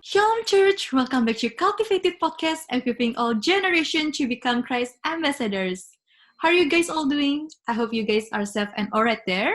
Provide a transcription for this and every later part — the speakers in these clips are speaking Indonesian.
Shalom Church, welcome back to Cultivated Podcast, equipping all generations to become Christ ambassadors. How are you guys all doing? I hope you guys are safe and alright there.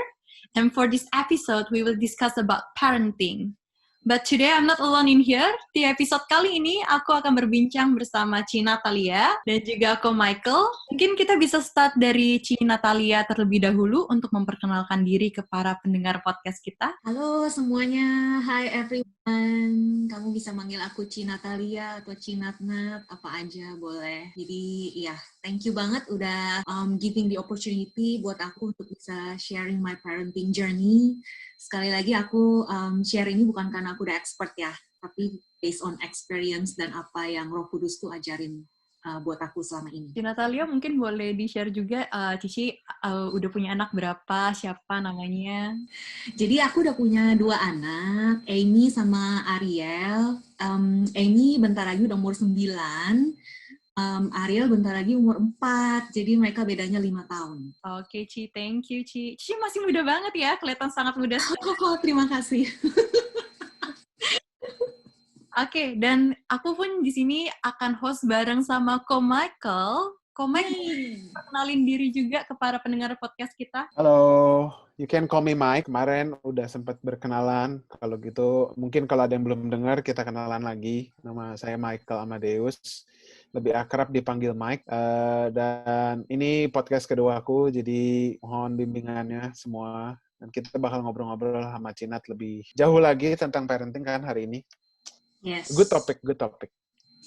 And for this episode, we will discuss about parenting. But today I'm not alone in here. Di episode kali ini, aku akan berbincang bersama Ci Natalia dan juga Ko Michael. Mungkin kita bisa start dari Ci Natalia terlebih dahulu untuk memperkenalkan diri ke para pendengar podcast kita. Halo semuanya, hi everyone. Kamu bisa manggil aku Ci Natalia atau Ci Natnat, apa aja boleh. Jadi ya, thank you banget udah giving the opportunity buat aku untuk bisa sharing my parenting journey. Sekali lagi aku share ini bukan karena aku udah expert ya, tapi based on experience dan apa yang Roh Kudus tuh ajarin buat aku selama ini. Ci Natalia mungkin boleh di-share juga, Cici udah punya anak berapa, siapa namanya? Jadi aku udah punya 2 anak, Amy sama Ariel. Amy bentar lagi udah umur 9, Ariel bentar lagi umur 4, jadi mereka bedanya 5 tahun. Oke, Ci, thank you, Ci. Cici masih muda banget ya, kelihatan sangat muda. Terima kasih. Oke, dan aku pun di sini akan host bareng sama Ko Michael. Ko Michael, kenalin diri juga ke para pendengar podcast kita. Halo, you can call me Mike. Kemarin udah sempat berkenalan. Kalau gitu, mungkin kalau ada yang belum dengar, kita kenalan lagi. Nama saya Michael Amadeus. Lebih akrab dipanggil Mike. Dan ini podcast kedua aku, jadi mohon bimbingannya semua. Dan kita bakal ngobrol-ngobrol sama Cinat lebih jauh lagi tentang parenting kan hari ini. Yes. Good topic.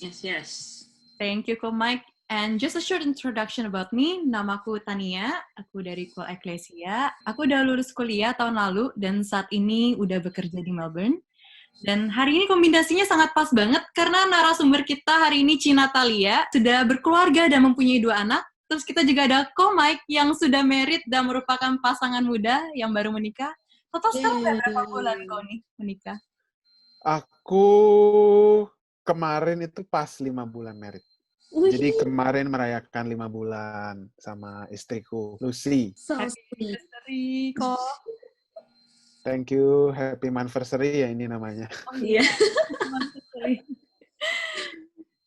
Yes. Thank you, Ko Mike. And just a short introduction about me, namaku Tania, aku dari Kuala Ecclesia. Aku udah lulus kuliah tahun lalu, dan saat ini udah bekerja di Melbourne. Dan hari ini kombinasinya sangat pas banget, karena narasumber kita hari ini Ci Natalia, sudah berkeluarga dan mempunyai 2 anak. Terus kita juga ada Ko Mike, yang sudah married dan merupakan pasangan muda yang baru menikah. Total sekarang udah berapa bulan kau nih menikah? Aku kemarin itu pas 5 bulan married. Jadi kemarin merayakan 5 bulan sama istriku, Lucy. So Happy sweet. anniversary, Ko. Thank you, happy anniversary ya ini namanya. Oh iya.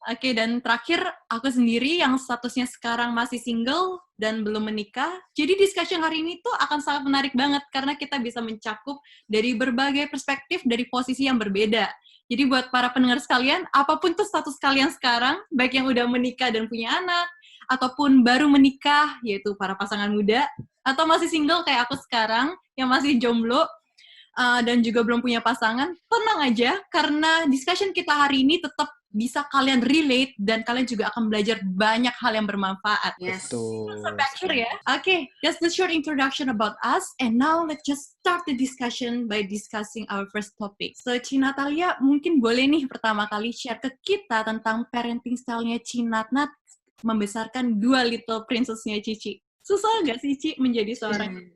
Oke, dan terakhir aku sendiri yang statusnya sekarang masih single dan belum menikah. Jadi discussion hari ini tuh akan sangat menarik banget karena kita bisa mencakup dari berbagai perspektif dari posisi yang berbeda. Jadi buat para pendengar sekalian, apapun tuh status kalian sekarang, baik yang udah menikah dan punya anak, ataupun baru menikah, yaitu para pasangan muda, atau masih single kayak aku sekarang, yang masih jomblo, dan juga belum punya pasangan, tenang aja, karena discussion kita hari ini tetap bisa kalian relate, dan kalian juga akan belajar banyak hal yang bermanfaat. Yes. Betul. Back here ya. Okay, that's the short introduction about us, and now let's just start the discussion by discussing our first topic. So, Ci Natalia, mungkin boleh nih pertama kali share ke kita tentang parenting style-nya Ci Natnat membesarkan 2 little princess-nya Cici. Susah nggak sih, Ci, menjadi seorang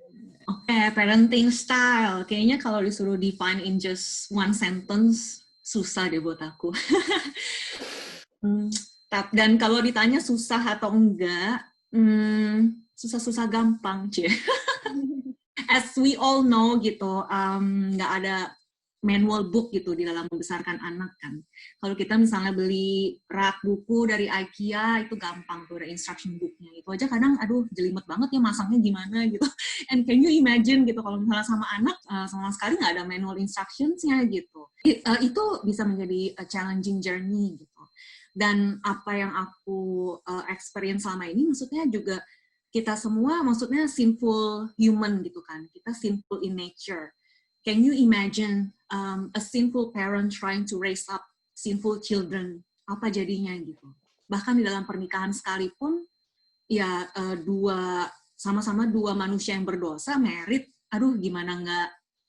Parenting style. Kayaknya kalau disuruh define in just one sentence, susah deh buat aku. Dan kalau ditanya susah atau enggak, susah-susah gampang, Cie. As we all know gitu, nggak ada manual book gitu di dalam membesarkan anak kan. Kalau kita misalnya beli rak buku dari IKEA, itu gampang tuh ada instruction booknya. Itu aja kadang, aduh jelimet banget ya masangnya gimana gitu. And can you imagine gitu, kalau misalnya sama anak, sama sekali nggak ada manual instructions-nya gitu. Itu bisa menjadi a challenging journey gitu. Dan apa yang aku experience selama ini, maksudnya juga kita semua, maksudnya sinful human gitu kan. Kita sinful in nature. Can you imagine a sinful parent trying to raise up sinful children? Apa jadinya gitu? Bahkan di dalam pernikahan sekalipun, ya sama-sama dua manusia yang berdosa, married, aduh gimana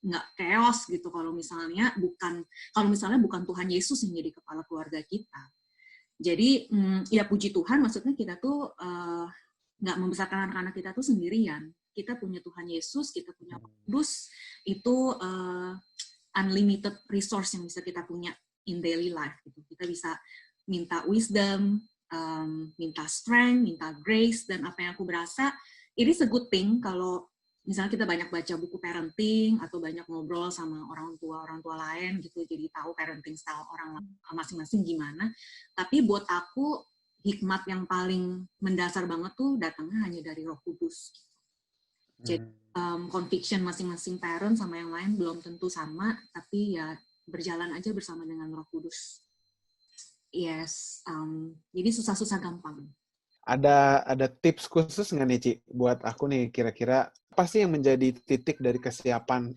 nggak chaos gitu kalau misalnya bukan Tuhan Yesus yang jadi kepala keluarga kita. Jadi ya puji Tuhan, maksudnya kita tuh nggak membesarkan anak-anak kita tuh sendirian. Kita punya Tuhan Yesus, kita punya Kudus, itu unlimited resource yang bisa kita punya in daily life. Gitu. Kita bisa minta wisdom, minta strength, minta grace, dan apa yang aku berasa, it is a good thing kalau misalnya kita banyak baca buku parenting atau banyak ngobrol sama orang tua lain gitu, jadi tahu parenting style orang masing-masing gimana. Tapi buat aku hikmat yang paling mendasar banget tuh datangnya hanya dari Roh Kudus. Jadi conviction masing-masing parent sama yang lain belum tentu sama, tapi ya berjalan aja bersama dengan Roh Kudus. Yes, jadi susah-susah gampang. Ada tips khusus nggak nih, Ci, buat aku nih, kira-kira apa sih yang menjadi titik dari kesiapan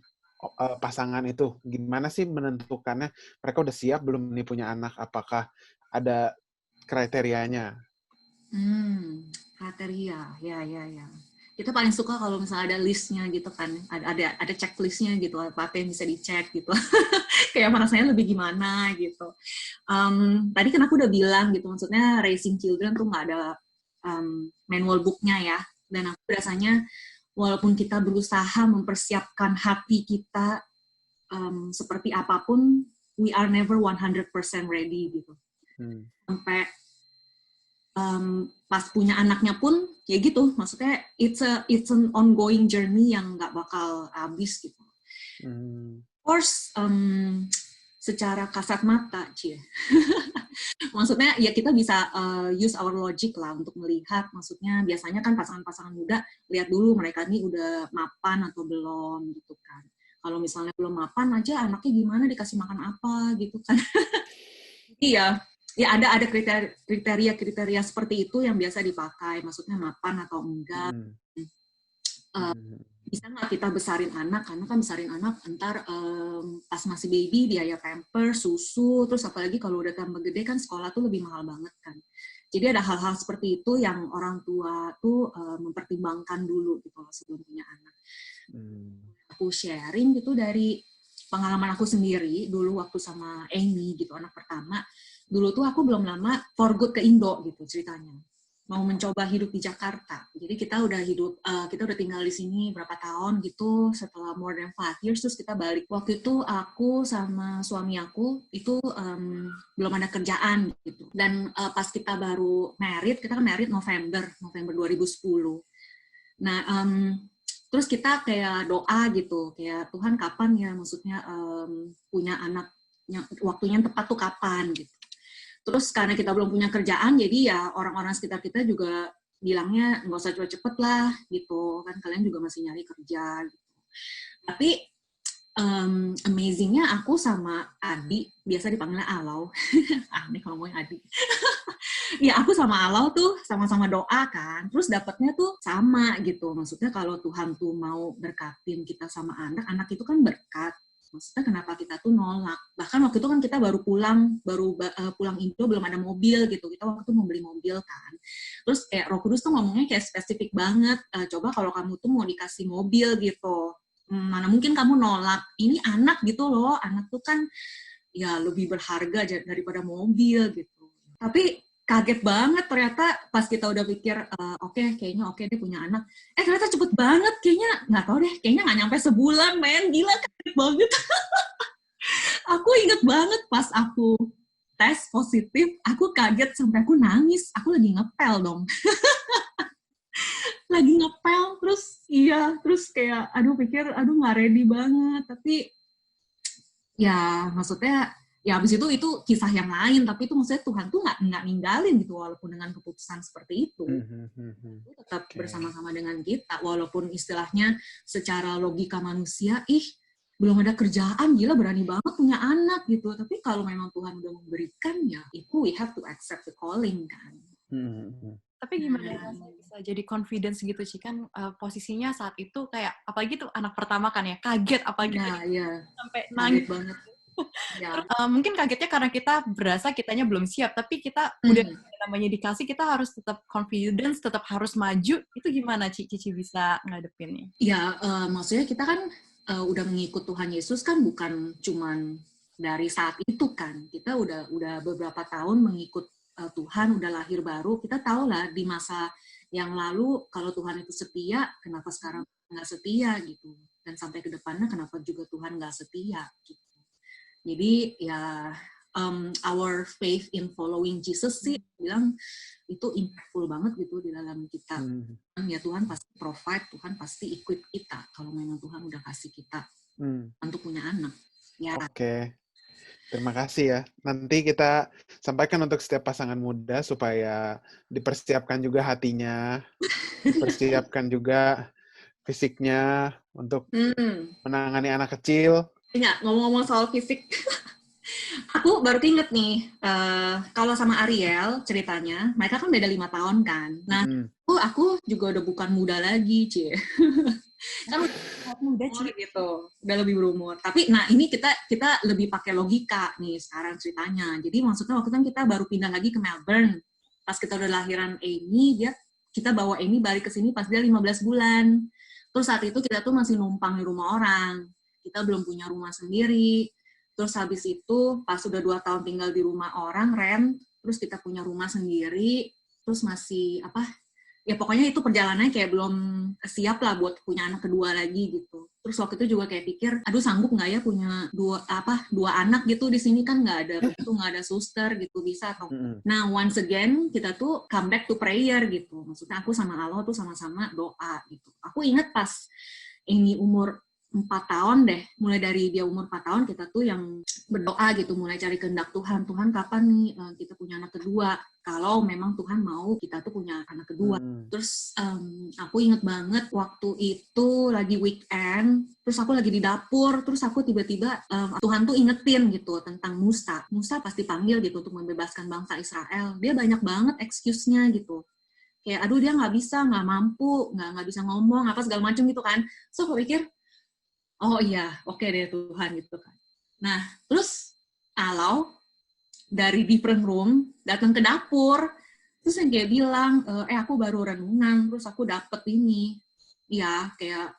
pasangan itu? Gimana sih menentukannya? Mereka udah siap belum nih punya anak? Apakah ada kriterianya? Kriteria, ya. Kita paling suka kalau misalnya ada listnya gitu kan, ada checklistnya gitu, apa yang bisa dicek gitu. Kayak rasanya lebih gimana gitu. Tadi kan aku udah bilang gitu, maksudnya raising children tuh nggak ada manual book-nya ya. Dan aku rasanya walaupun kita berusaha mempersiapkan hati kita seperti apapun, we are never 100% ready gitu. Sampai pas punya anaknya pun ya gitu, maksudnya it's an ongoing journey yang nggak bakal habis gitu. Of course, secara kasat mata, Cie. Maksudnya ya kita bisa use our logic lah untuk melihat, maksudnya biasanya kan pasangan-pasangan muda lihat dulu mereka ini udah mapan atau belum gitu kan. Kalau misalnya belum mapan aja anaknya gimana, dikasih makan apa gitu kan. Iya. Ya ada kriteria seperti itu yang biasa dipakai, maksudnya mapan atau enggak. Bisa nggak kita besarin anak, karena kan besarin anak ntar pas masih baby biaya pamper, susu, terus apalagi kalau udah tambah gede kan sekolah tuh lebih mahal banget kan. Jadi ada hal-hal seperti itu yang orang tua tuh mempertimbangkan dulu gitu sebelum punya anak. Aku sharing gitu dari pengalaman aku sendiri dulu waktu sama Amy gitu, anak pertama. Dulu tuh aku belum lama for good ke Indo gitu ceritanya. Mau mencoba hidup di Jakarta. Jadi kita udah tinggal di sini berapa tahun gitu, setelah more than 5 years terus kita balik. Waktu itu aku sama suami aku itu belum ada kerjaan gitu. Dan pas kita baru married, kita kan married November 2010. Nah, terus kita kayak doa gitu, kayak Tuhan kapan ya maksudnya punya anak, waktunya yang tepat tuh kapan gitu. Terus karena kita belum punya kerjaan, jadi ya orang-orang sekitar kita juga bilangnya nggak usah cepet-cepet lah gitu, kan kalian juga masih nyari kerja gitu. Tapi amazingnya aku sama Adi, biasa dipanggilnya Alau, aneh kalau ngomongin Adi. Ya aku sama Alau tuh sama-sama doa kan, terus dapatnya tuh sama gitu. Maksudnya kalau Tuhan tuh mau berkatin kita sama anak itu kan berkat. Maksudnya kenapa kita tuh nolak? Bahkan waktu itu kan kita baru pulang Indo, belum ada mobil gitu. Kita waktu itu mau beli mobil kan. Terus kayak Roh Kudus tuh ngomongnya kayak spesifik banget. Coba kalau kamu tuh mau dikasih mobil gitu, mana mungkin kamu nolak? Ini anak gitu loh. Anak tuh kan ya lebih berharga daripada mobil gitu. Tapi kaget banget ternyata pas kita udah pikir kayaknya dia punya anak, ternyata cepet banget, kayaknya nggak tahu deh, kayaknya nggak nyampe sebulan, men, gila, kaget banget. Aku inget banget pas aku tes positif, aku kaget sampai aku nangis, aku lagi ngepel dong. Lagi ngepel, terus kayak pikir nggak ready banget, tapi ya maksudnya ya abis itu kisah yang lain, tapi itu maksudnya Tuhan tuh nggak ninggalin gitu, walaupun dengan keputusan seperti itu. Tetap bersama-sama dengan kita, walaupun istilahnya secara logika manusia, belum ada kerjaan, gila berani banget punya anak gitu. Tapi kalau memang Tuhan udah memberikan, ya itu we have to accept the calling kan. Tapi gimana bisa jadi confidence gitu sih, kan posisinya saat itu kayak, apalagi tuh anak pertama kan ya, kaget apalagi sampai nangis banget. Ya. Mungkin kagetnya karena kita berasa kitanya belum siap, tapi kita udah namanya dikasih, kita harus tetap confidence, tetap harus maju. Itu gimana Cici bisa ngadepinnya? Ya, maksudnya kita kan udah mengikut Tuhan Yesus kan bukan cuman dari saat itu kan. Kita udah beberapa tahun mengikut Tuhan, udah lahir baru. Kita tahu lah di masa yang lalu kalau Tuhan itu setia, kenapa sekarang nggak setia gitu. Dan sampai ke depannya kenapa juga Tuhan nggak setia gitu. Jadi ya our faith in following Jesus sih, bilang itu impactful banget gitu di dalam kita. Ya Tuhan pasti provide, Tuhan pasti equip kita kalau memang Tuhan udah kasih kita untuk punya anak. Ya. Oke. Terima kasih ya. Nanti kita sampaikan untuk setiap pasangan muda supaya dipersiapkan juga hatinya, dipersiapkan juga fisiknya untuk menangani anak kecil. Ya, ngomong-ngomong soal fisik, aku baru inget nih, kalau sama Ariel ceritanya, mereka kan beda 5 tahun kan. Nah, aku juga udah bukan muda lagi, Cie. Kan udah muda gitu, udah lebih berumur. Tapi nah ini kita lebih pakai logika nih sekarang ceritanya. Jadi maksudnya waktu kan kita baru pindah lagi ke Melbourne. Pas kita udah lahiran Amy, kita bawa Amy balik ke sini pas dia 15 bulan. Terus saat itu kita tuh masih numpang di rumah orang. Kita belum punya rumah sendiri. Terus habis itu pas udah 2 tahun tinggal di rumah orang rent, terus kita punya rumah sendiri, terus masih ya pokoknya itu perjalanannya kayak belum siap lah buat punya anak kedua lagi gitu. Terus waktu itu juga kayak pikir, aduh sanggup nggak ya punya dua anak gitu di sini kan nggak ada suster gitu bisa atau. Nah once again kita tuh come back to prayer gitu. Maksudnya aku sama Allah tuh sama-sama doa gitu. Aku inget pas ini umur 4 tahun deh, mulai dari dia umur 4 tahun kita tuh yang berdoa gitu, mulai cari kehendak Tuhan. Tuhan kapan nih kita punya anak kedua? Kalau memang Tuhan mau kita tuh punya anak kedua. Terus aku inget banget waktu itu lagi weekend, terus aku lagi di dapur, terus aku tiba-tiba Tuhan tuh ingetin gitu tentang Musa. Musa pasti panggil gitu untuk membebaskan bangsa Israel. Dia banyak banget excuse-nya gitu. Kayak aduh dia nggak bisa, nggak mampu, nggak bisa ngomong, apa segala macam gitu kan. So aku pikir, oh iya, oke deh Tuhan gitu kan. Nah, terus Alau dari different room datang ke dapur, terus yang kayak bilang, aku baru renungan, terus aku dapet ini, ya kayak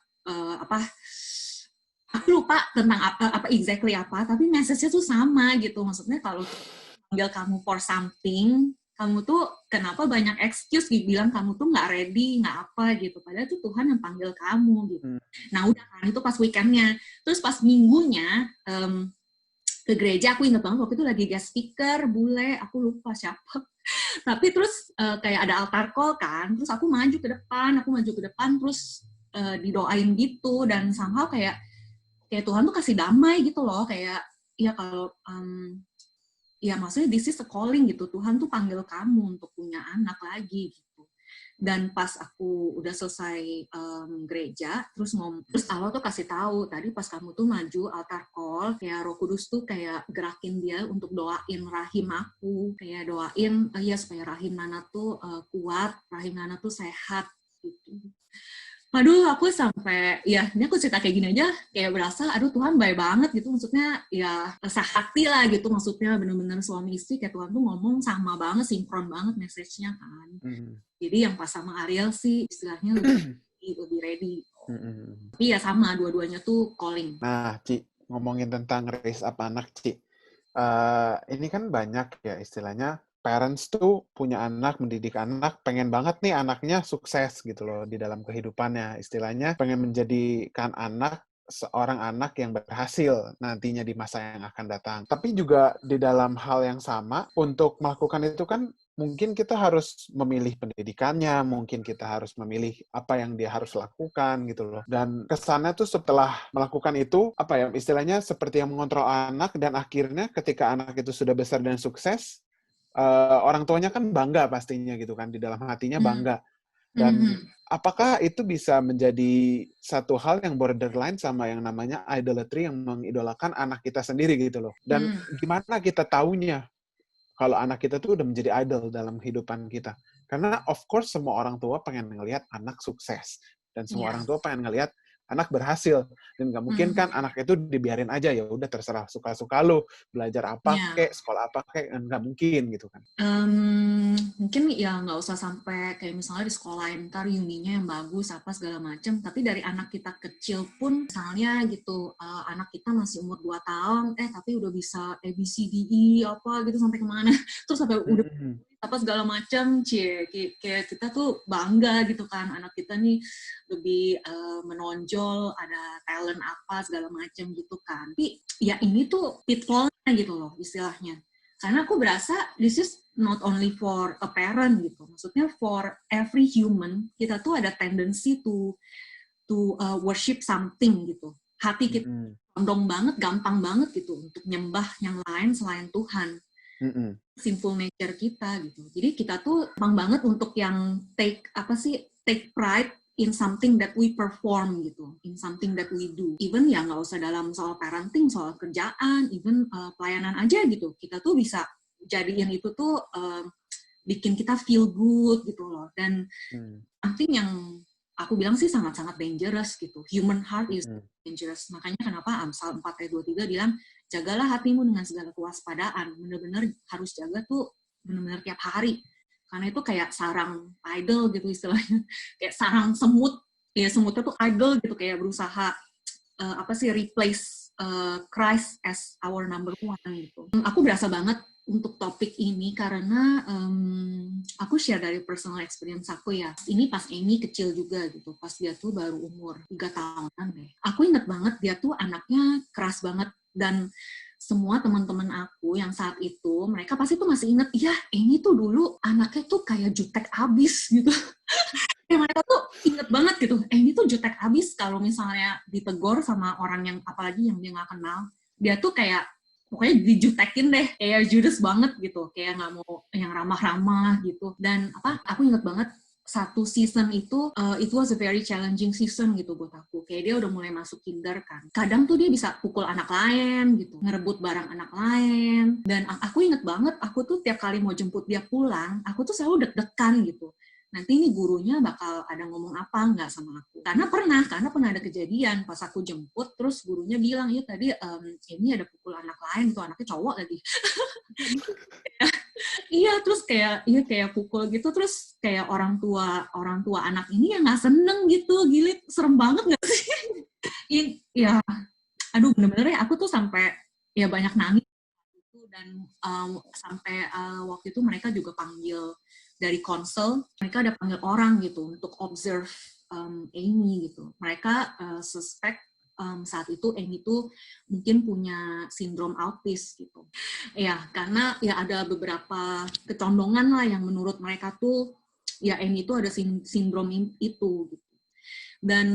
aku lupa tentang apa exactly apa, tapi message-nya tuh sama gitu. Maksudnya kalau panggil kamu for something, kamu tuh kenapa banyak excuse bilang kamu tuh nggak ready, nggak apa gitu. Padahal itu Tuhan yang panggil kamu gitu. Nah udah kan itu pas weekendnya. Terus pas minggunya ke gereja, aku inget banget waktu itu lagi guest speaker, bule, aku lupa siapa. Tapi terus kayak ada altar call kan, terus aku maju ke depan, terus didoain gitu. Dan somehow kayak Tuhan tuh kasih damai gitu loh. Kayak ya kalau ya maksudnya this is a calling gitu, Tuhan tuh panggil kamu untuk punya anak lagi gitu. Dan pas aku udah selesai gereja, terus Allah tuh kasih tahu tadi pas kamu tuh maju altar call, kayak Roh Kudus tuh kayak gerakin dia untuk doain rahim aku, kayak doain ya supaya rahim Nana tuh kuat, rahim Nana tuh sehat gitu. Aduh, aku sampai, ya ini aku cerita kayak gini aja, kayak berasa, aduh Tuhan baik banget gitu, maksudnya ya sehati lah gitu, maksudnya bener-bener suami istri, kayak Tuhan tuh ngomong sama banget, sinkron banget message-nya kan. Jadi yang pas sama Ariel sih, istilahnya lebih ready. Tapi ya sama, dua-duanya tuh calling. Nah, Ci, ngomongin tentang raise up anak, Ci, ini kan banyak ya istilahnya, parents tuh punya anak, mendidik anak, pengen banget nih anaknya sukses gitu loh di dalam kehidupannya. Istilahnya pengen menjadikan anak seorang anak yang berhasil nantinya di masa yang akan datang. Tapi juga di dalam hal yang sama, untuk melakukan itu kan mungkin kita harus memilih pendidikannya, mungkin kita harus memilih apa yang dia harus lakukan gitu loh. Dan kesannya tuh setelah melakukan itu, apa ya, istilahnya seperti yang mengontrol anak, dan akhirnya ketika anak itu sudah besar dan sukses, orang tuanya kan bangga pastinya gitu kan, di dalam hatinya bangga. Dan apakah itu bisa menjadi satu hal yang borderline sama yang namanya idolatry, yang mengidolakan anak kita sendiri gitu loh. Dan gimana kita taunya kalau anak kita tuh udah menjadi idol dalam kehidupan kita? Karena of course semua orang tua pengen ngelihat anak sukses. Dan semua orang tua pengen ngelihat anak berhasil. Dan nggak mungkin kan anak itu dibiarin aja, ya udah terserah suka-suka lo, belajar apa kek, sekolah apa kek, nggak mungkin gitu kan. Mungkin ya nggak usah sampai kayak misalnya di sekolah ntar uninya yang bagus apa segala macam, tapi dari anak kita kecil pun misalnya gitu, anak kita masih umur 2 tahun tapi udah bisa ABCDE apa gitu sampai kemana, terus sampai udah apa segala macam, kayak kita tuh bangga gitu kan, anak kita nih lebih menonjol, ada talent apa segala macam gitu kan. Tapi ya ini tuh pitfallnya gitu loh istilahnya. Karena aku berasa this is not only for a parent gitu. Maksudnya for every human, kita tuh ada tendency to worship something gitu. Hati kita condong banget, gampang banget gitu untuk nyembah yang lain selain Tuhan. Sinful nature kita gitu. Jadi kita tuh gampang banget untuk yang take pride in something that we perform gitu, in something that we do. Even ya nggak usah dalam soal parenting, soal kerjaan, even pelayanan aja gitu. Kita tuh bisa jadiin itu tuh bikin kita feel good gitu loh. Dan something yang aku bilang sih sangat-sangat dangerous gitu. Human heart is dangerous. Makanya kenapa Amsal 4 ayat 23 bilang, jagalah hatimu dengan segala kewaspadaan. Benar-benar harus jaga tuh benar-benar tiap hari. Karena itu kayak sarang idol gitu istilahnya. Kayak sarang semut. Ya semutnya tuh idol gitu, kayak berusaha replace Christ as our number one gitu. Aku berasa banget untuk topik ini karena aku share dari personal experience aku ya. Ini pas Amy kecil juga gitu, pas dia tuh baru umur 3 tahunan deh. Aku inget banget dia tuh anaknya keras banget, dan semua teman-teman aku yang saat itu, mereka pasti tuh masih inget, iya Amy tuh dulu anaknya tuh kayak jutek abis gitu. Ya mereka tuh inget banget gitu, Amy tuh jutek abis kalau misalnya ditegur sama orang yang, apalagi yang dia gak kenal, dia tuh kayak pokoknya dijutekin deh, kayak judes banget gitu, kayak nggak mau yang ramah-ramah gitu. Dan aku inget banget satu season itu, it was a very challenging season gitu buat aku. Kayak dia udah mulai masuk kinder kan. Kadang tuh dia bisa pukul anak lain gitu, ngerebut barang anak lain. Dan aku inget banget, aku tuh tiap kali mau jemput dia pulang, aku tuh selalu deg-degan gitu. Nanti ini gurunya bakal ada ngomong apa nggak sama aku. Karena pernah ada kejadian pas aku jemput, terus gurunya bilang, ya tadi ini ada pukul anak lain, tuh anaknya cowok lagi. Iya, terus kayak pukul gitu, terus kayak orang tua anak ini ya nggak seneng gitu, gilit, serem banget nggak sih? Ya, aduh bener-bener ya, aku tuh sampai ya banyak nangis gitu, dan sampai waktu itu mereka juga panggil dari konsel, mereka ada panggil orang gitu untuk observe Amy gitu. Mereka suspect saat itu Amy tuh mungkin punya sindrom autis gitu. Ya, karena ya ada beberapa kecondongan lah yang menurut mereka tuh ya Amy tuh ada sindrom itu gitu. Dan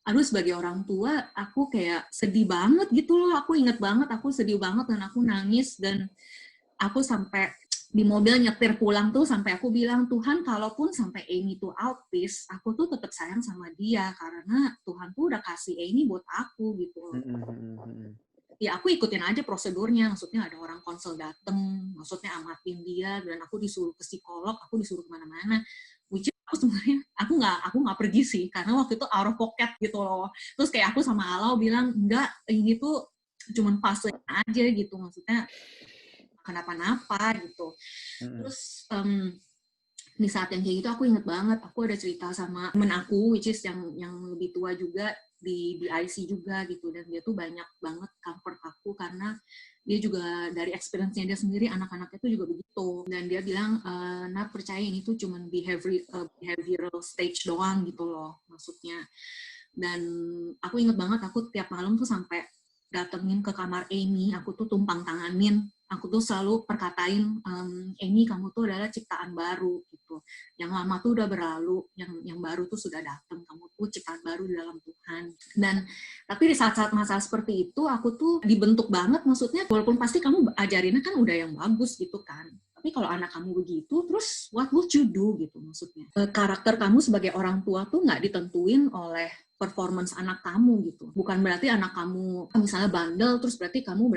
aduh, sebagai orang tua aku kayak sedih banget gitu loh. Aku inget banget aku sedih banget dan aku nangis, dan aku sampai di mobil nyetir pulang tuh sampai aku bilang, Tuhan kalaupun sampai Amy tuh autis, aku tuh tetap sayang sama dia karena Tuhan tuh udah kasih Amy buat aku gitu. Ya aku ikutin aja prosedurnya, maksudnya ada orang konsel dateng, maksudnya amatin dia, dan aku disuruh ke psikolog, aku disuruh kemana-mana. Which aku sebenarnya aku nggak pergi sih, karena waktu itu out of pocket gitu loh. Terus kayak aku sama Alau bilang, enggak, ini tuh cuman fase aja gitu, maksudnya kenapa-napa gitu. Terus di saat yang kayak gitu aku inget banget, aku ada cerita sama temen aku, which is yang lebih tua juga, di IC juga gitu, dan dia tuh banyak banget comfort aku karena dia juga dari experience-nya dia sendiri, anak-anaknya tuh juga begitu, dan dia bilang, Nat percaya ini tuh cuman behavioral stage doang gitu loh maksudnya. Dan aku inget banget, aku tiap malam tuh sampai datengin ke kamar Amy, aku tuh tumpang tanganin, aku tuh selalu perkatain, Amy kamu tuh adalah ciptaan baru gitu, yang lama tuh udah berlalu, yang baru tuh sudah datang, kamu tuh ciptaan baru di dalam Tuhan. Dan tapi di saat-saat masa seperti itu aku tuh dibentuk banget, maksudnya walaupun pasti kamu ajarinnya kan udah yang bagus gitu kan, tapi kalau anak kamu begitu, terus what would you do gitu, maksudnya karakter kamu sebagai orang tua tuh nggak ditentuin oleh performance anak kamu gitu. Bukan berarti anak kamu misalnya bandel, terus berarti kamu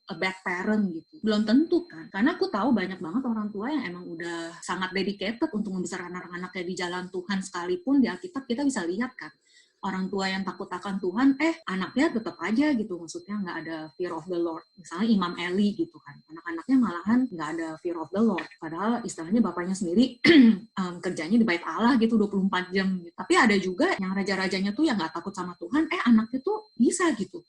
a bad parent gitu. Belum tentu kan. Karena aku tahu banyak banget orang tua yang emang udah sangat dedicated untuk membesarkan anak-anaknya di jalan Tuhan, sekalipun di Alkitab kita bisa lihat kan, orang tua yang takut akan Tuhan, anaknya tetap aja gitu, maksudnya nggak ada fear of the Lord. Misalnya Imam Eli gitu kan, anak-anaknya malahan nggak ada fear of the Lord. Padahal istilahnya bapaknya sendiri kerjanya di bait Allah gitu 24 jam. Gitu. Tapi ada juga yang raja-rajanya tuh yang nggak takut sama Tuhan, anaknya tuh bisa gitu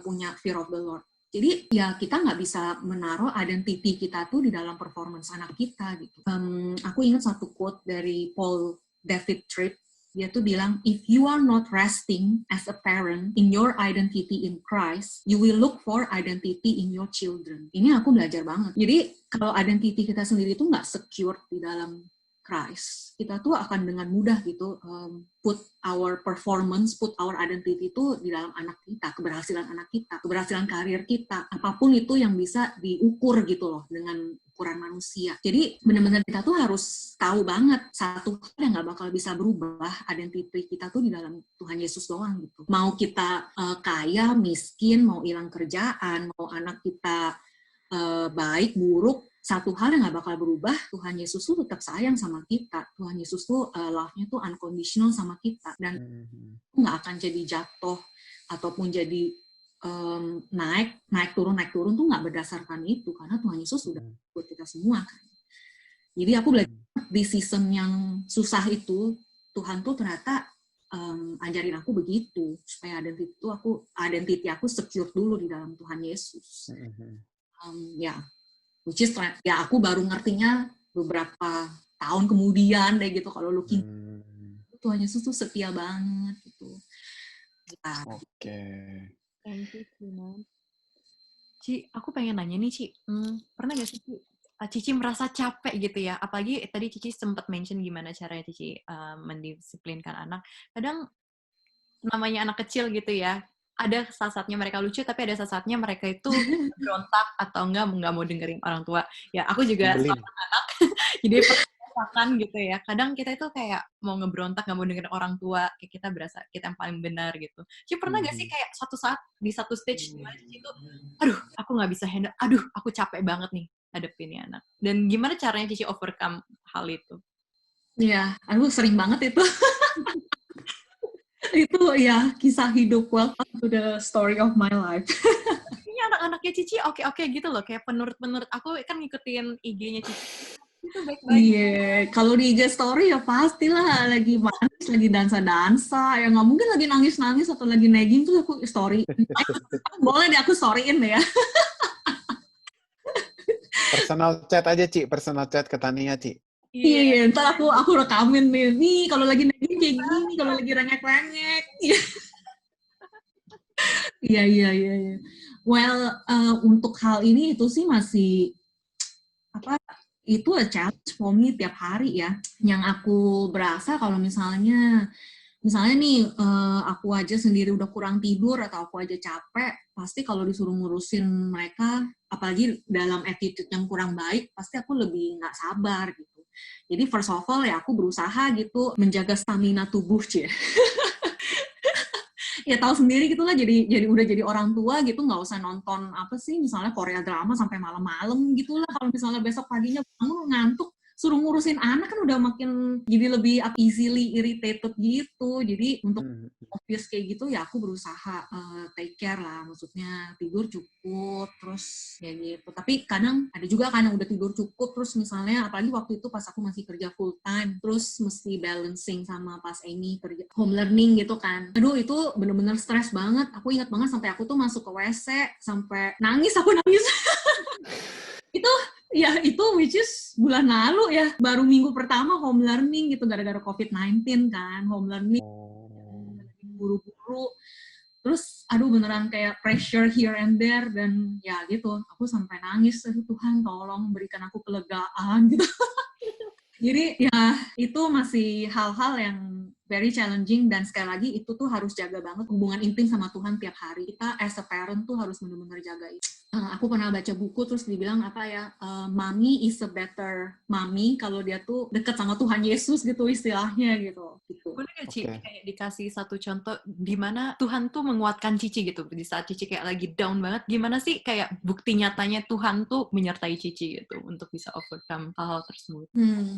punya fear of the Lord. Jadi ya kita nggak bisa menaruh identity kita tuh di dalam performance anak kita gitu. Aku ingat satu quote dari Paul David Tripp. Dia tuh bilang, if you are not resting as a parent in your identity in Christ, you will look for identity in your children. Ini aku belajar banget. Jadi kalau identity kita sendiri tuh nggak secure di dalam Christ, kita tuh akan dengan mudah gitu put our performance, put our identity itu di dalam anak kita, keberhasilan anak kita, keberhasilan karir kita, apapun itu yang bisa diukur gitu loh dengan ukuran manusia. Jadi benar-benar kita tuh harus tahu banget satu hal yang nggak bakal bisa berubah, identity kita tuh di dalam Tuhan Yesus doang gitu. Mau kita kaya, miskin, mau hilang kerjaan, mau anak kita baik, buruk, satu hal yang nggak bakal berubah, Tuhan Yesus tuh tetap sayang sama kita. Tuhan Yesus tuh love-nya tuh unconditional sama kita. Dan nggak akan jadi jatuh ataupun jadi naik turun tuh nggak berdasarkan itu. Karena Tuhan Yesus sudah buat kita semua kan. Jadi aku belajar di season yang susah itu, Tuhan tuh ternyata ajarin aku begitu. Supaya identity aku secure dulu di dalam Tuhan Yesus. Which is, ya aku baru ngertinya beberapa tahun kemudian deh gitu, kalau looking Tuhan Yesus tuh setia banget gitu. Ya. Oke. Thank you, Cina. Ci, aku pengen nanya nih, Ci. Pernah gak sih, Cici merasa capek gitu ya? Apalagi tadi Cici sempat mention gimana caranya Cici mendisiplinkan anak. Kadang namanya anak kecil gitu ya, ada saat-saatnya mereka lucu, tapi ada saat-saatnya mereka itu berontak atau nggak mau dengerin orang tua. Ya, aku juga seorang anak, jadi perasaan gitu ya. Kadang kita itu kayak mau ngeberontak, nggak mau dengerin orang tua, kayak kita berasa kita yang paling benar gitu. Cici pernah nggak sih kayak suatu saat di satu stage dimana Cici itu, aduh, aku nggak bisa handle, aduh, aku capek banget nih hadapin nih anak. Dan gimana caranya Cici overcome hal itu? Iya, aku sering banget itu. Itu ya kisah hidup, welcome to the story of my life. Ini anak-anaknya Cici oke-oke gitu loh, kayak penurut aku kan ngikutin IG-nya Cici. Itu baik-baik. Iya, kalau di IG story ya pastilah lagi manis, lagi dansa-dansa, ya nggak mungkin lagi nangis-nangis atau lagi nagging tuh aku story. Boleh deh aku storyin deh ya. Personal chat aja, Ci. Personal chat ke Tania, Ci. Iya, ntar aku rekamin nih kalau lagi nagging kayak gini, kalau lagi rengek-rengek. Iya. Well, untuk hal ini itu sih masih itu a challenge for me tiap hari ya. Yang aku berasa kalau misalnya nih aku aja sendiri udah kurang tidur atau aku aja capek, pasti kalau disuruh ngurusin mereka, apalagi dalam attitude yang kurang baik, pasti aku lebih nggak sabar gitu. Jadi first of all ya aku berusaha gitu menjaga stamina tubuh, Cie. Ya tahu sendiri gitulah, jadi udah jadi orang tua gitu, nggak usah nonton apa sih misalnya Korea drama sampai malam-malam gitulah. Kalau misalnya besok paginya bangun ngantuk, suruh ngurusin anak kan udah makin jadi lebih easily irritated gitu. Jadi untuk obvious kayak gitu ya aku berusaha take care lah, maksudnya tidur cukup terus ya gitu. Tapi kadang ada juga kan yang udah tidur cukup terus misalnya apalagi waktu itu pas aku masih kerja full time terus mesti balancing sama pas Amy kerja home learning gitu kan. Aduh itu bener-bener stres banget. Aku ingat banget sampai aku tuh masuk ke WC sampai nangis. Itu which is bulan lalu ya, baru minggu pertama home learning gitu, gara-gara COVID-19 kan, home learning, buru-buru, terus aduh beneran kayak pressure here and there, dan ya gitu, aku sampai nangis, aduh Tuhan tolong berikan aku kelegaan gitu. Jadi ya itu masih hal-hal yang very challenging, dan sekali lagi itu tuh harus jaga banget hubungan intim sama Tuhan tiap hari. Kita as a parent tuh harus benar-benar jaga itu. Aku pernah baca buku terus dibilang apa ya, mommy is a better mommy kalau dia tuh deket sama Tuhan Yesus gitu istilahnya gitu. Boleh nggak Ci kayak dikasih satu contoh di mana Tuhan tuh menguatkan Cici gitu di saat Cici kayak lagi down banget, gimana sih kayak bukti nyatanya Tuhan tuh menyertai Cici gitu untuk bisa overcome hal-hal tersebut?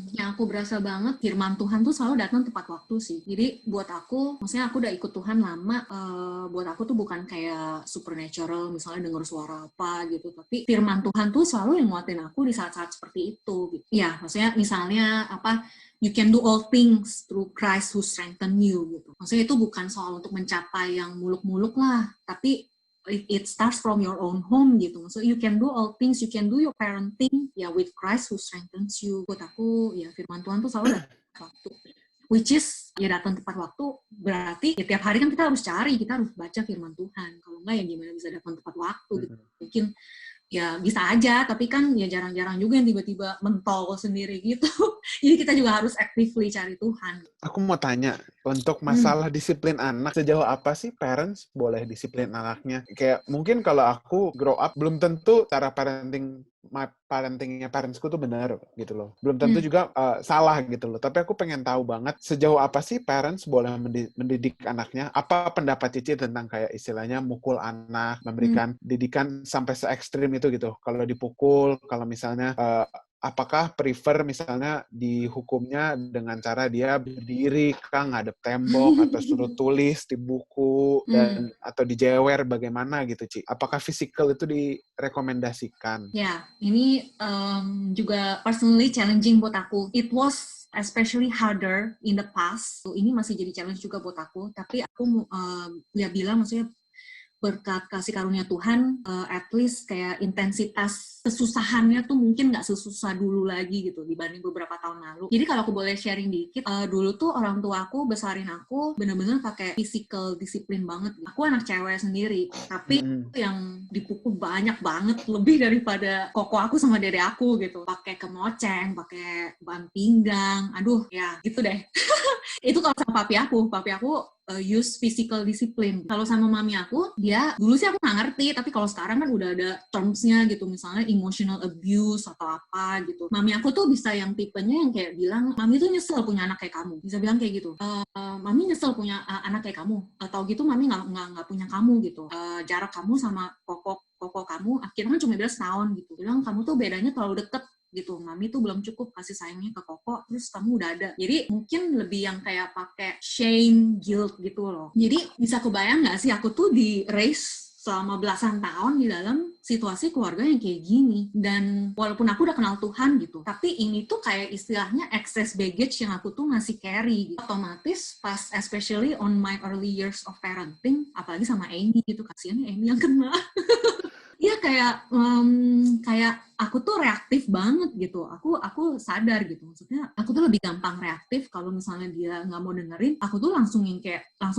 Yang aku berasa banget firman Tuhan tuh selalu datang tepat waktu sih. Jadi buat aku, maksudnya aku udah ikut Tuhan lama, buat aku tuh bukan kayak supernatural misalnya denger suara apa gitu, tapi firman Tuhan tuh selalu yang nguatin aku di saat-saat seperti itu gitu. Ya maksudnya misalnya apa, you can do all things through Christ who strengthen you gitu. Maksudnya itu bukan soal untuk mencapai yang muluk-muluk lah, tapi it starts from your own home gitu. So you can do all things, you can do your parenting ya with Christ who strengthens you. Buat aku ya firman Tuhan tuh selalu ada waktu. Which is ya datang tepat waktu, berarti ya tiap hari kan kita harus cari, kita harus baca firman Tuhan. Kalau enggak ya gimana bisa datang tepat waktu gitu. Mungkin ya bisa aja, tapi kan ya jarang-jarang juga yang tiba-tiba mentol sendiri gitu. Jadi kita juga harus actively cari Tuhan. Aku mau tanya, untuk masalah disiplin anak, sejauh apa sih parents boleh disiplin anaknya? Kayak mungkin kalau aku grow up, belum tentu cara parentingnya parentsku tuh benar gitu loh. Belum tentu juga salah gitu loh. Tapi aku pengen tahu banget, sejauh apa sih parents boleh mendidik anaknya? Apa pendapat Cici tentang kayak istilahnya mukul anak, memberikan didikan sampai se ekstrim itu gitu? Kalau dipukul, kalau misalnya apakah prefer misalnya dihukumnya dengan cara dia berdiri kah ngadep tembok atau suruh tulis di buku dan atau dijewer bagaimana gitu Ci? Apakah physical itu direkomendasikan? Ya, ini juga personally challenging buat aku. It was especially harder in the past. So, ini masih jadi challenge juga buat aku. Tapi aku bilang maksudnya berkat kasih karunia Tuhan, at least kayak intensitas kesusahannya tuh mungkin nggak sesusah dulu lagi gitu dibanding beberapa tahun lalu. Jadi kalau aku boleh sharing dikit, dulu tuh orang tua aku besarin aku bener-bener pakai physical disiplin banget. Aku anak cewek sendiri, tapi yang dipukul banyak banget, lebih daripada koko aku sama dede aku gitu. Pakai kemoceng, pakai ban pinggang, aduh ya gitu deh. Itu kalau sama papi aku use physical discipline. Kalau sama mami aku, dia dulu sih aku nggak ngerti, tapi kalau sekarang kan udah ada terms-nya gitu, misalnya emotional abuse atau apa gitu. Mami aku tuh bisa yang tipenya yang kayak bilang, mami tuh nyesel punya anak kayak kamu. Bisa bilang kayak gitu. Mami nyesel punya anak kayak kamu. Atau gitu, mami nggak punya kamu gitu. Jarak kamu sama koko kamu, akhirnya kan cuma beda setahun gitu. Bilang kamu tuh bedanya terlalu deket gitu, mami tuh belum cukup kasih sayangnya ke koko, terus kamu udah ada. Jadi mungkin lebih yang kayak pakai shame, guilt gitu loh. Jadi bisa kebayang nggak sih aku tuh di raise selama belasan tahun di dalam situasi keluarga yang kayak gini. Dan walaupun aku udah kenal Tuhan gitu, tapi ini tuh kayak istilahnya excess baggage yang aku tuh masih carry gitu. Otomatis pas especially on my early years of parenting, apalagi sama Amy gitu, kasihannya Amy yang kena. Iya kayak aku tuh reaktif banget gitu. Aku sadar gitu. Maksudnya aku tuh lebih gampang reaktif kalau misalnya dia nggak mau dengerin, aku tuh langsung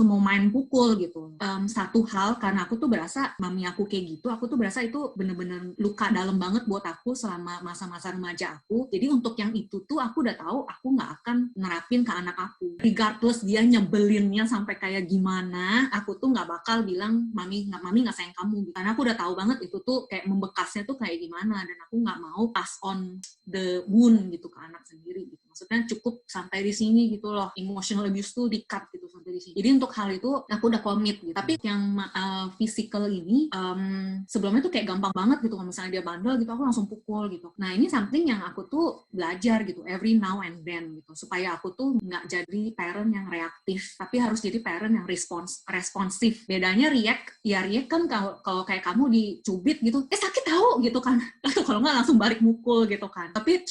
mau main pukul gitu. Satu hal karena aku tuh berasa mami aku kayak gitu, aku tuh berasa itu bener-bener luka dalam banget buat aku selama masa-masa remaja aku. Jadi untuk yang itu tuh aku udah tahu aku nggak akan nerapin ke anak aku. Regardless dia nyebelinnya sampai kayak gimana, aku tuh nggak bakal bilang mami nggak sayang kamu. Karena aku udah tahu banget itu tuh kayak membekasnya tuh kayak gimana, dan aku nggak mau pass on the wound gitu ke anak sendiri gitu. Maksudnya cukup sampai di sini gitu loh, emotional abuse tuh di-cut gitu sampai di sini. Jadi untuk hal itu aku udah komit gitu. Tapi yang physical ini sebelumnya tuh kayak gampang banget gitu, kalau misalnya dia bandel gitu aku langsung pukul gitu. Nah ini something yang aku tuh belajar gitu every now and then gitu, supaya aku tuh nggak jadi parent yang reaktif, tapi harus jadi parent yang responsif. Bedanya react kan kalau kayak kamu dicubit gitu, sakit tahu gitu kan, atau kalau nggak langsung balik mukul gitu kan. Tapi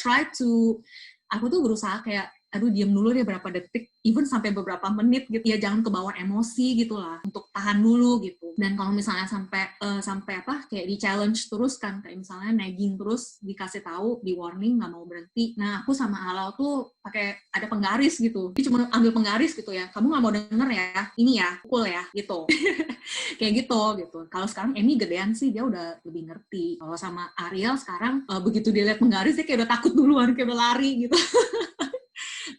aku tuh berusaha kayak, aduh diam dulu deh berapa detik, even sampai beberapa menit gitu ya, jangan kebawa emosi gitu lah, untuk tahan dulu gitu. Dan kalau misalnya sampai kayak di challenge terus kan, kayak misalnya nagging terus, dikasih tahu, di warning nggak mau berhenti. Nah aku sama Halal tuh pakai ada penggaris gitu, dia cuma ambil penggaris gitu ya, kamu nggak mau denger ya, ini ya pukul ya gitu. Kayak gitu. Kalau sekarang Amy gedean sih dia udah lebih ngerti. Kalau sama Ariel sekarang begitu dia lihat penggaris dia kayak udah takut duluan, kayak udah lari gitu.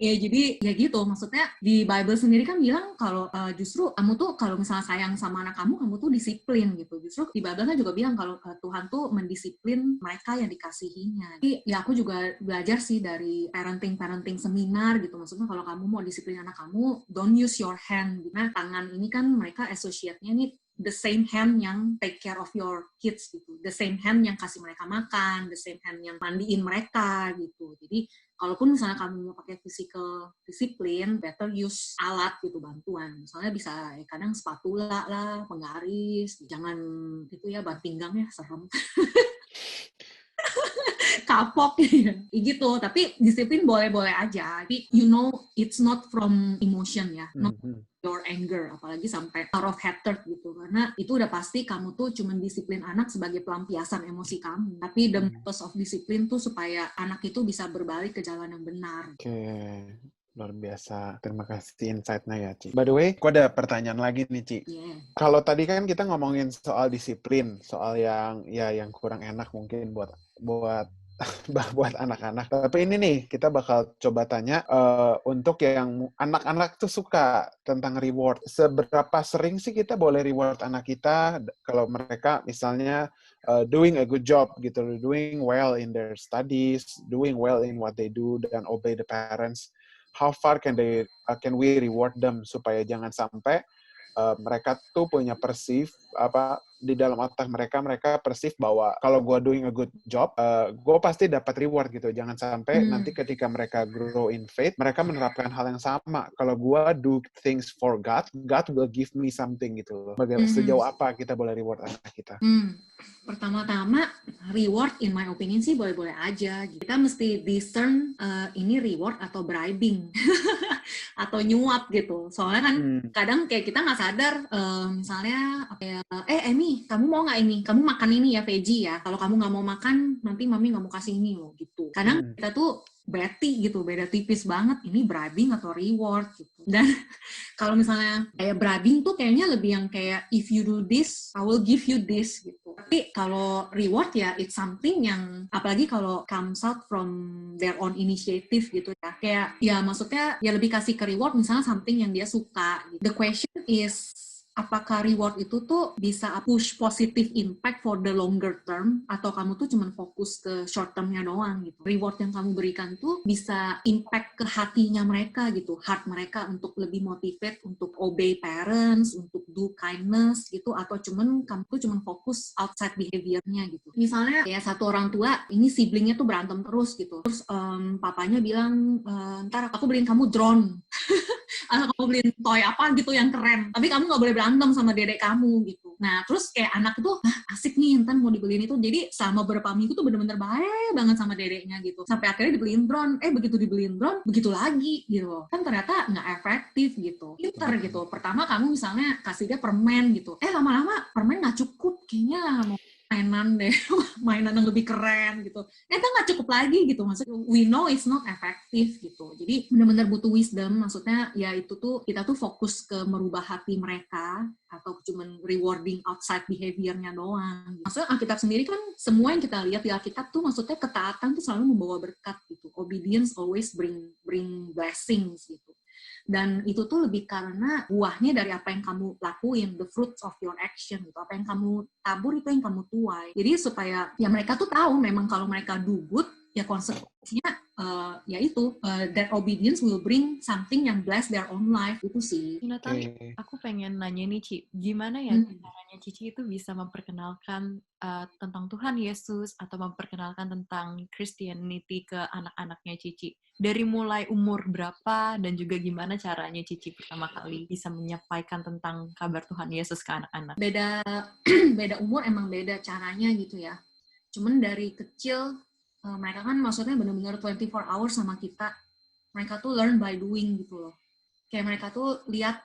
Ya jadi ya gitu, maksudnya di Bible sendiri kan bilang kalau justru kamu tuh kalau misalnya sayang sama anak kamu tuh disiplin gitu. Justru di Bible kan juga bilang kalau Tuhan tuh mendisiplin mereka yang dikasihinya. Jadi ya aku juga belajar sih dari parenting seminar gitu. Maksudnya kalau kamu mau disiplin anak kamu, don't use your hand. Nah tangan ini kan mereka associate-nya nih the same hand yang take care of your kids gitu, the same hand yang kasih mereka makan, the same hand yang mandiin mereka gitu. Jadi kalaupun misalnya kamu mau pakai physical discipline, better use alat gitu, bantuan. Misalnya bisa kadang spatula lah, penggaris, jangan itu ya ban pinggang ya, serem. Kapok gitu. Tapi disiplin boleh-boleh aja. Tapi you know it's not from emotion ya, not your anger, apalagi sampai out of hatred gitu. Karena itu udah pasti kamu tuh cuma disiplin anak sebagai pelampiasan emosi kamu. Tapi the purpose of disiplin tuh supaya anak itu bisa berbalik ke jalan yang benar. Oke. Luar biasa. Terima kasih insight-nya ya, Ci. By the way, aku ada pertanyaan lagi nih, Ci. Yeah. Kalau tadi kan kita ngomongin soal disiplin, soal yang kurang enak mungkin buat buat anak-anak. Tapi ini nih, kita bakal coba tanya untuk yang anak-anak tuh suka tentang reward. Seberapa sering sih kita boleh reward anak kita kalau mereka misalnya doing a good job gitu, doing well in their studies, doing well in what they do, dan obey the parents. How far can we reward them supaya jangan sampai mereka tuh punya perceive di dalam otak mereka perceive bahwa kalau gue doing a good job, gue pasti dapat reward gitu. Jangan sampai nanti ketika mereka grow in faith, mereka menerapkan hal yang sama. Kalau gue do things for God, God will give me something gitu loh. Sejauh apa kita boleh reward anak kita? Pertama-tama, reward in my opinion sih boleh-boleh aja. Kita mesti discern ini reward atau bribing atau nyuap gitu. Soalnya kan kadang kayak kita nggak sadar, misalnya Emi, kamu mau nggak ini? Kamu makan ini ya, veggie ya. Kalau kamu nggak mau makan, nanti mami nggak mau kasih ini loh gitu. Kadang kita tuh beda tipis banget, ini bribing atau reward gitu. Dan kalau misalnya kayak bribing tuh kayaknya lebih yang kayak if you do this, I will give you this gitu. Tapi kalau reward ya it's something yang apalagi kalau comes out from their own initiative gitu ya. Kayak ya maksudnya ya lebih kasih ke reward misalnya something yang dia suka gitu. The question is apakah reward itu tuh bisa push positive impact for the longer term atau kamu tuh cuman fokus ke short termnya doang gitu. Reward yang kamu berikan tuh bisa impact ke hatinya mereka gitu, heart mereka untuk lebih motivate untuk obey parents, untuk do kindness gitu, atau kamu tuh cuman fokus outside behavior-nya gitu. Misalnya ya satu orang tua ini siblingnya tuh berantem terus gitu, terus papanya bilang ntar aku beliin kamu drone atau kamu beliin toy apa gitu yang keren, tapi kamu nggak boleh berantem sama dedek kamu gitu. Nah terus kayak anak itu asik nih ntar mau dibeliin itu, jadi selama beberapa minggu tuh bener-bener baik banget sama dedeknya gitu, sampai akhirnya dibeliin drone. Begitu dibeliin drone begitu lagi gitu kan, ternyata nggak efektif gitu. Pinter gitu, pertama kamu misalnya kasih dia permen gitu, lama-lama permen nggak cukup, kayaknya mau mainan deh, mainan yang lebih keren gitu. Itu nggak cukup lagi gitu, maksudnya we know it's not effective gitu. Jadi benar-benar butuh wisdom, maksudnya ya itu tuh kita tuh fokus ke merubah hati mereka atau cuman rewarding outside behavior-nya doang. Maksudnya Alkitab sendiri kan semua yang kita lihat di Alkitab tuh maksudnya ketaatan tuh selalu membawa berkat gitu. Obedience always bring blessings gitu. Dan itu tuh lebih karena buahnya dari apa yang kamu lakuin, the fruits of your action gitu. Apa yang kamu tabur itu yang kamu tuai. Jadi supaya ya mereka tuh tahu memang kalau mereka do good, ya konsekuensinya ya itu that obedience will bring something yang bless their own life itu sih. Natali, aku pengen nanya nih Ci, gimana ya caranya Cici itu bisa memperkenalkan tentang Tuhan Yesus atau memperkenalkan tentang Christianity ke anak-anaknya Cici? Dari mulai umur berapa dan juga gimana caranya Cici pertama kali bisa menyampaikan tentang kabar Tuhan Yesus ke anak-anak? Beda umur emang beda caranya gitu ya. Cuman dari kecil mereka kan maksudnya benar-benar 24 hours sama kita. Mereka tuh learn by doing gitu loh. Kayak mereka tuh lihat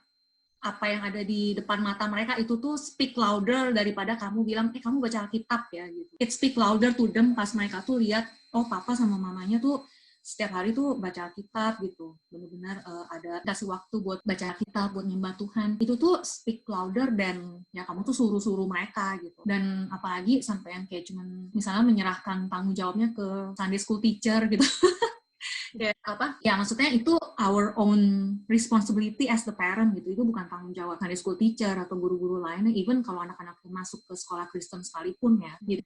apa yang ada di depan mata mereka itu tuh speak louder daripada kamu bilang, kamu baca Alkitab ya gitu. It speak louder to them pas mereka tuh lihat, oh papa sama mamanya tuh setiap hari tuh baca Alkitab gitu. Benar-benar ada kasih waktu buat baca Alkitab, buat nyembah Tuhan. Itu tuh speak louder dan ya kamu tuh suruh-suruh mereka gitu. Dan apalagi sampai yang kayak cuman misalnya menyerahkan tanggung jawabnya ke Sunday school teacher gitu. Ya maksudnya itu our own responsibility as the parent gitu. Itu bukan tanggung jawab Sunday school teacher atau guru-guru lainnya, even kalau anak-anak masuk ke sekolah Kristen sekalipun ya gitu.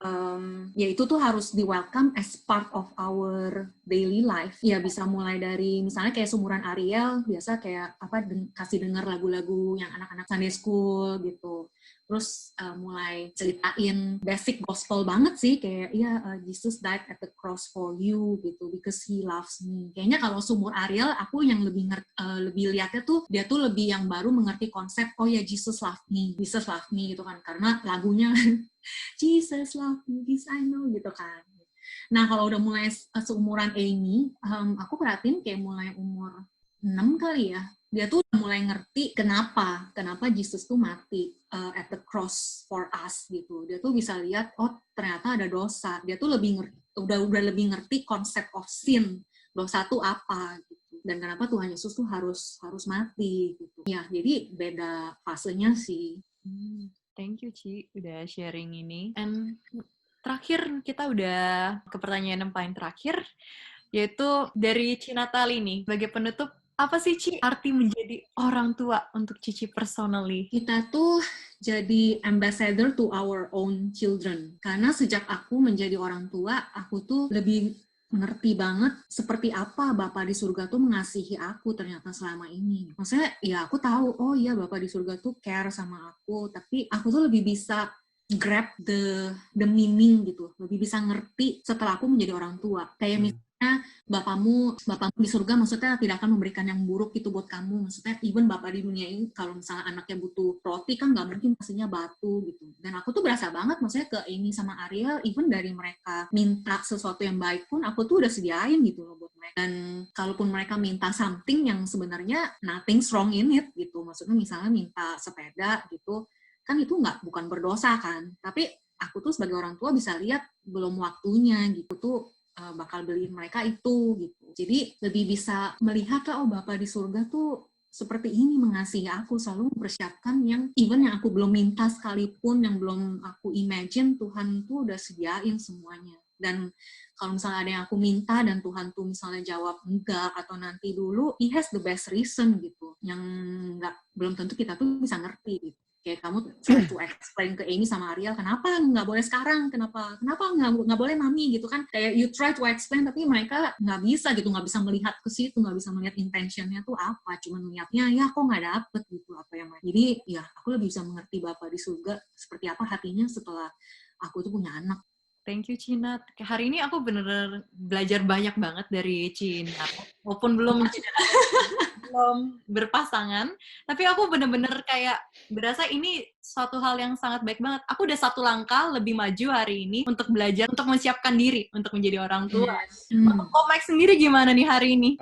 Ya itu tuh harus di welcome as part of our daily life. Ya bisa mulai dari misalnya kayak seumuran Ariel, biasa kayak kasih dengar lagu-lagu yang anak-anak Sunday school gitu. Terus mulai ceritain basic gospel banget sih, kayak Jesus died at the cross for you gitu because he loves me. Kayaknya kalau seumur Ariel, aku yang lebih lihatnya tuh dia tuh lebih yang baru mengerti konsep Jesus love me gitu kan, karena lagunya Jesus love me, this I know gitu kan. Nah kalau udah mulai seumuran Amy, aku perhatiin kayak mulai umur 6 kali ya, dia tuh mulai ngerti kenapa Jesus tuh mati at the cross for us gitu. Dia tuh bisa lihat, ternyata ada dosa. Dia tuh udah lebih ngerti konsep of sin. Dosa tuh apa gitu. dan kenapa Tuhan Yesus tuh harus mati gitu. Ya, jadi beda fasenya sih. Thank you, Ci, udah sharing ini. And terakhir, kita udah ke pertanyaan yang paling terakhir, yaitu dari Ci Natali nih. Sebagai penutup, apa sih, Ci, arti menjadi orang tua untuk Cici personally? Kita tuh jadi ambassador to our own children. Karena sejak aku menjadi orang tua, aku tuh lebih ngerti banget seperti apa Bapa di surga tuh mengasihi aku ternyata selama ini. Maksudnya ya aku tahu, oh iya Bapa di surga tuh care sama aku, tapi aku tuh lebih bisa grab the meaning gitu, lebih bisa ngerti setelah aku menjadi orang tua. Kayak misalnya Bapamu di surga maksudnya tidak akan memberikan yang buruk itu buat kamu. Maksudnya even Bapak di dunia ini kalau misalnya anaknya butuh roti kan nggak mungkin pastinya batu gitu. Dan aku tuh berasa banget maksudnya ke Amy sama Ariel, even dari mereka minta sesuatu yang baik pun aku tuh udah sediain gitu loh buat mereka. Dan kalaupun mereka minta something yang sebenarnya nothing wrong in it gitu. Maksudnya misalnya minta sepeda gitu, kan itu bukan berdosa kan. Tapi aku tuh sebagai orang tua bisa lihat belum waktunya gitu tuh bakal beliin mereka itu gitu. Jadi lebih bisa melihat lah, oh Bapa di surga tuh seperti ini mengasihi aku, selalu mempersiapkan yang even yang aku belum minta sekalipun, yang belum aku imagine, Tuhan tuh udah sediain semuanya. Dan kalau misalnya ada yang aku minta dan Tuhan tuh misalnya jawab enggak atau nanti dulu, He has the best reason gitu, yang belum tentu kita tuh bisa ngerti gitu. Kayak kamu try to explain ke Amy sama Ariel, kenapa nggak boleh sekarang, kenapa nggak boleh mami gitu kan, kayak you try to explain tapi mereka nggak bisa gitu, nggak bisa melihat ke situ, nggak bisa melihat intentionnya tuh apa, cuma melihatnya ya kok nggak dapet gitu apa yang mereka. Jadi ya aku lebih bisa mengerti Bapa di surga seperti apa hatinya setelah aku tuh punya anak. Thank you, Cinat. Hari ini aku bener-bener belajar banyak banget dari Cinat. Walaupun belum berpasangan, tapi aku bener-bener kayak berasa ini suatu hal yang sangat baik banget. Aku udah satu langkah lebih maju hari ini untuk belajar, untuk menyiapkan diri untuk menjadi orang tua. Untuk Mike sendiri gimana nih hari ini?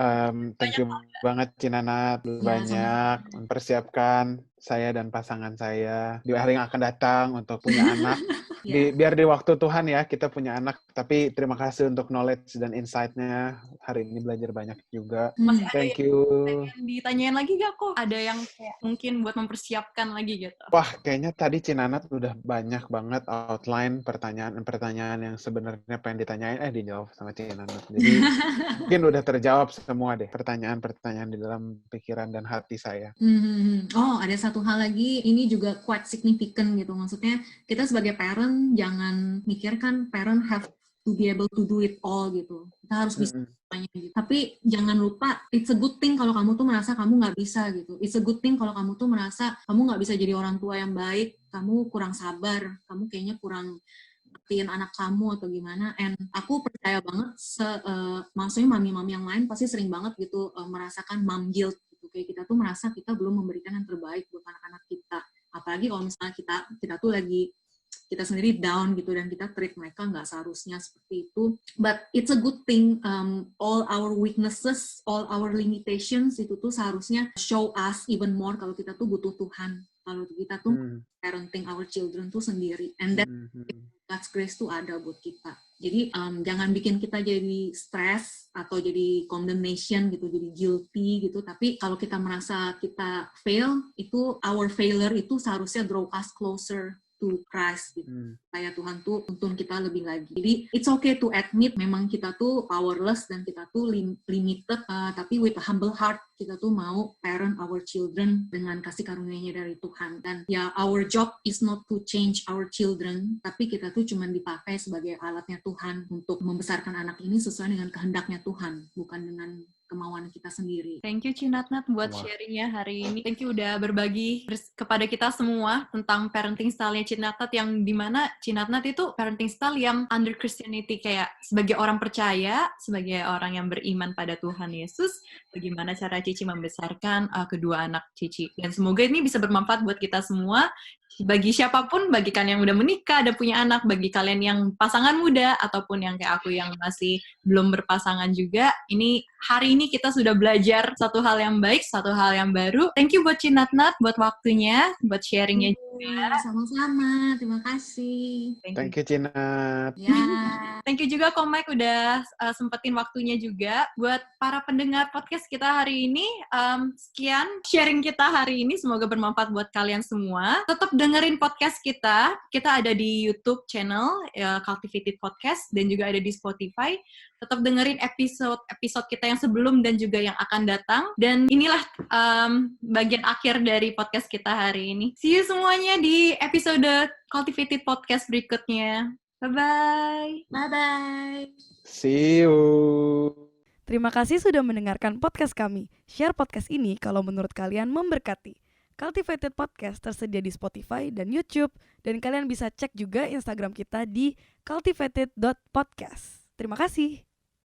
Thank you banget Cinanat, banyak mempersiapkan saya dan pasangan saya di hari yang akan datang untuk punya anak. Biar di waktu Tuhan ya kita punya anak, tapi terima kasih untuk knowledge dan insight-nya. Hari ini belajar banyak juga. Thank you. Pengen ditanyain lagi gak kok? Ada yang kayak mungkin buat mempersiapkan lagi gitu? Wah, kayaknya tadi Cinanat udah banyak banget outline pertanyaan-pertanyaan yang sebenarnya pengen ditanyain, dijawab sama Cinanat. Jadi mungkin udah terjawab semua deh pertanyaan-pertanyaan di dalam pikiran dan hati saya. Oh, ada satu hal lagi, ini juga quite significant gitu. Maksudnya kita sebagai parent jangan mikirkan parent have to be able to do it all gitu. Kita harus bisa semuanya gitu. Tapi jangan lupa, it's a good thing kalau kamu tuh merasa kamu nggak bisa gitu. It's a good thing kalau kamu tuh merasa kamu nggak bisa jadi orang tua yang baik, kamu kurang sabar, kamu kayaknya kurang ngertiin anak kamu atau gimana. And aku percaya banget, maksudnya mami-mami yang lain pasti sering banget gitu merasakan mom guilt gitu. Kayak kita tuh merasa kita belum memberikan yang terbaik buat anak-anak kita. Apalagi kalau misalnya kita tuh lagi kita sendiri down gitu dan kita treat mereka nggak seharusnya seperti itu. But it's a good thing, all our weaknesses, all our limitations itu tuh seharusnya show us even more kalau kita tuh butuh Tuhan. Kalau kita tuh parenting our children tuh sendiri. And then God's grace tuh ada buat kita. Jadi jangan bikin kita jadi stress atau jadi condemnation gitu, jadi guilty gitu. Tapi kalau kita merasa kita fail, itu our failure itu seharusnya draw us closer to Christ gitu. Supaya Tuhan tuh tuntun kita lebih lagi. Jadi it's okay to admit memang kita tuh powerless dan kita tuh limited, tapi with a humble heart kita tuh mau parent our children dengan kasih karunia-Nya dari Tuhan. Dan ya our job is not to change our children, tapi kita tuh cuma dipakai sebagai alatnya Tuhan untuk membesarkan anak ini sesuai dengan kehendaknya Tuhan, bukan dengan kemauan kita sendiri. Thank you Cinatnat buat sharingnya hari ini. Thank you udah berbagi kepada kita semua tentang parenting style-nya Cinatnat, yang dimana Cinatnat itu parenting style yang under Christianity, kayak sebagai orang percaya, sebagai orang yang beriman pada Tuhan Yesus, bagaimana cara Cici membesarkan kedua anak Cici. Dan semoga ini bisa bermanfaat buat kita semua, bagi siapapun, bagi kalian yang udah menikah, ada punya anak, bagi kalian yang pasangan muda, ataupun yang kayak aku yang masih belum berpasangan juga. Ini hari ini kita sudah belajar satu hal yang baik, satu hal yang baru. Thank you buat Cinatnat, buat waktunya, buat sharingnya juga. Sama-sama. Terima kasih. Thank you, Cinat. Ya. Thank you juga Ko Mike udah sempetin waktunya juga. Buat para pendengar podcast kita hari ini, sekian sharing kita hari ini. Semoga bermanfaat buat kalian semua. Tetap dengerin podcast kita. Kita ada di YouTube channel Cultivated Podcast dan juga ada di Spotify. Tetap dengerin episode kita yang sebelum dan juga yang akan datang. Dan inilah bagian akhir dari podcast kita hari ini. See you semuanya di episode Cultivated Podcast berikutnya. Bye-bye. Bye-bye. See you. Terima kasih sudah mendengarkan podcast kami. Share podcast ini kalau menurut kalian memberkati. Cultivated Podcast tersedia di Spotify dan YouTube. Dan kalian bisa cek juga Instagram kita di cultivated.podcast. Terima kasih.